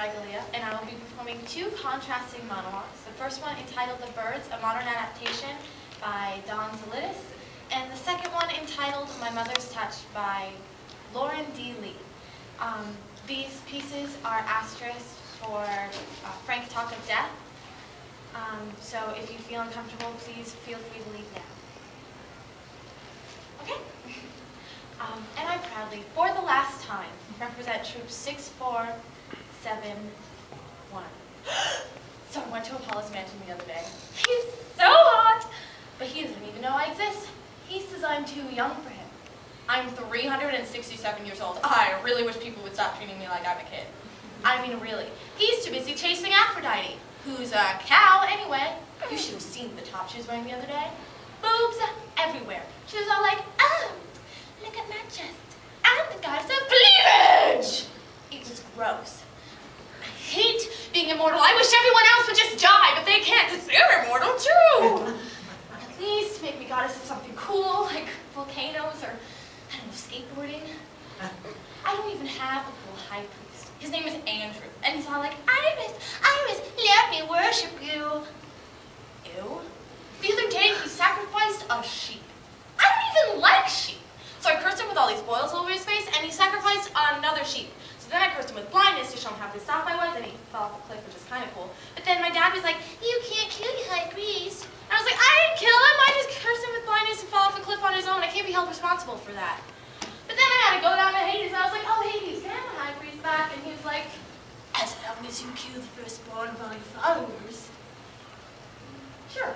Aguililla, and I will be performing two contrasting monologues. The first one entitled The Birds, a modern adaptation by Don Zolidis, and the second one entitled My Mother's Touch by Lauren D. Lee. These pieces are asterisked for frank talk of death, so if you feel uncomfortable, please feel free to leave now. Okay? And I proudly, for the last time, represent Troop 6471. So I went to Apollo's mansion the other day. He's so hot, but he doesn't even know I exist. He says I'm too young for him. I'm 367 years old. I really wish people would stop treating me like I'm a kid. I mean, really. He's too busy chasing Aphrodite, who's a cow anyway. You should have seen the top she was wearing the other day. Boobs everywhere. She was all like, oh, look at my chest. I'm the goddess of cleavage. It was gross. I hate being immortal. I wish everyone else would just die, but they can't because they're immortal too. At least make me goddess of something cool, like volcanoes or, I don't know, skateboarding. I don't even have a cool high priest. His name is Andrew, and he's all like, Iris, let me worship you. Ew. The other day, he sacrificed a sheep. I don't even like sheep. So I cursed him with all these boils all over his face, and he sacrificed another sheep. So then I cursed him with blindness to show him how pissed off I was, and he fell off a cliff, which is kind of cool. But then my dad was like, you can't kill your high priest. And I was like, I didn't kill him. I just cursed him with blindness and fell off a cliff on his own. I can't be held responsible for that. But then I had to go down to Hades, and I was like, oh, Hades, can I have the high priest back? And he was like, as long as you kill the firstborn of all your followers. Sure.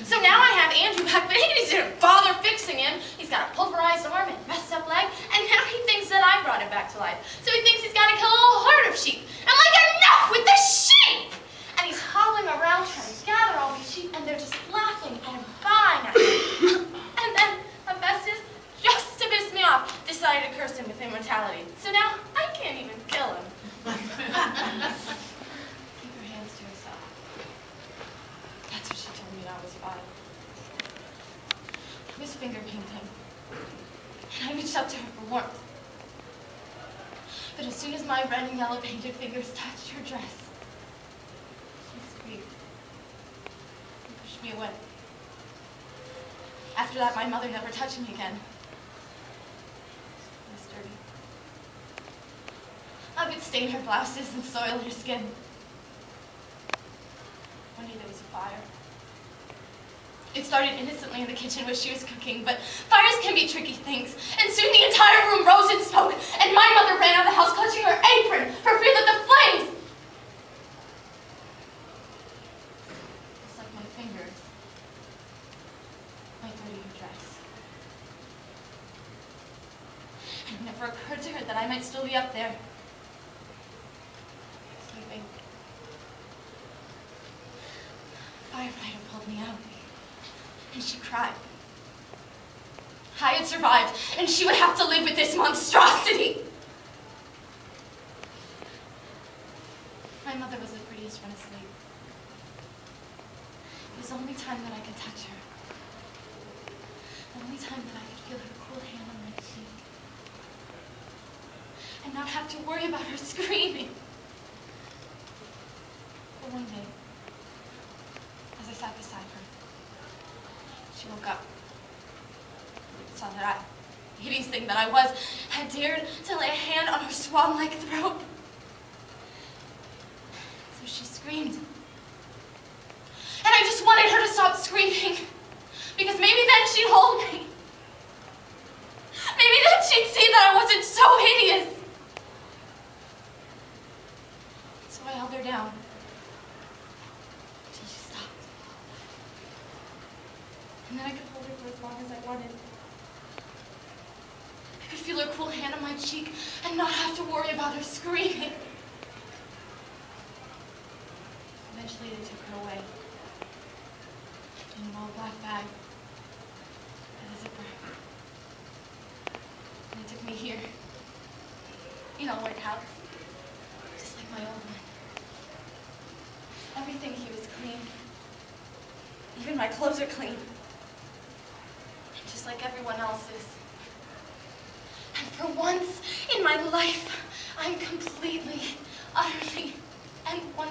So now I have Andrew back, but Hades didn't bother fixing him. He's got a pulverized arm and messed up leg, and now he thinks that I brought him back to life. So he thinks he's got to kill a whole herd of sheep. I'm like, enough with the sheep! And he's hobbling around trying to gather all these sheep, and they're just laughing and buying at him. And then Hephaestus, just to piss me off, decided to curse him with immortality. So now I can't even kill him. Keep your hands to yourself. That's what she told me when I was 5. I was finger painting, and I reached up to her for warmth. But as soon as my red and yellow painted fingers touched her dress, she screamed and pushed me away. After that, my mother never touched me again. It was dirty. I would stain her blouses and soil her skin. One day there was a fire. It started innocently in the kitchen where she was cooking, but fires can be tricky things. And soon the entire room rose in smoke, and my mother ran out of the house clutching her apron for fear that the flames... Just like my fingers, might dirty her dress. And it never occurred to her that I might still be up there, sleeping. Firefighter pulled me out, and she cried. I had survived, and she would have to live with this monstrosity. My mother was the prettiest one asleep. It was the only time that I could touch her. The only time that I could feel her cool hand on my cheek. And not have to worry about her screaming. But one day, as I sat beside her, she woke up. Saw that I, the hideous thing that I was, had dared to lay a hand on her swan-like throat. So she screamed. And I just wanted her to stop screaming, because maybe then she'd hold me. Maybe then she'd see that I wasn't so hideous. So I held her down until she stopped. And then I could hold her for as long as I wanted. I could feel her cool hand on my cheek and not have to worry about her screaming. Eventually they took her away in an all-black bag and a zipper. And they took me here, in a white house, just like my old one. Everything here is clean. Even my clothes are clean. Just like everyone else's. And for once in my life, I'm completely utterly and 100%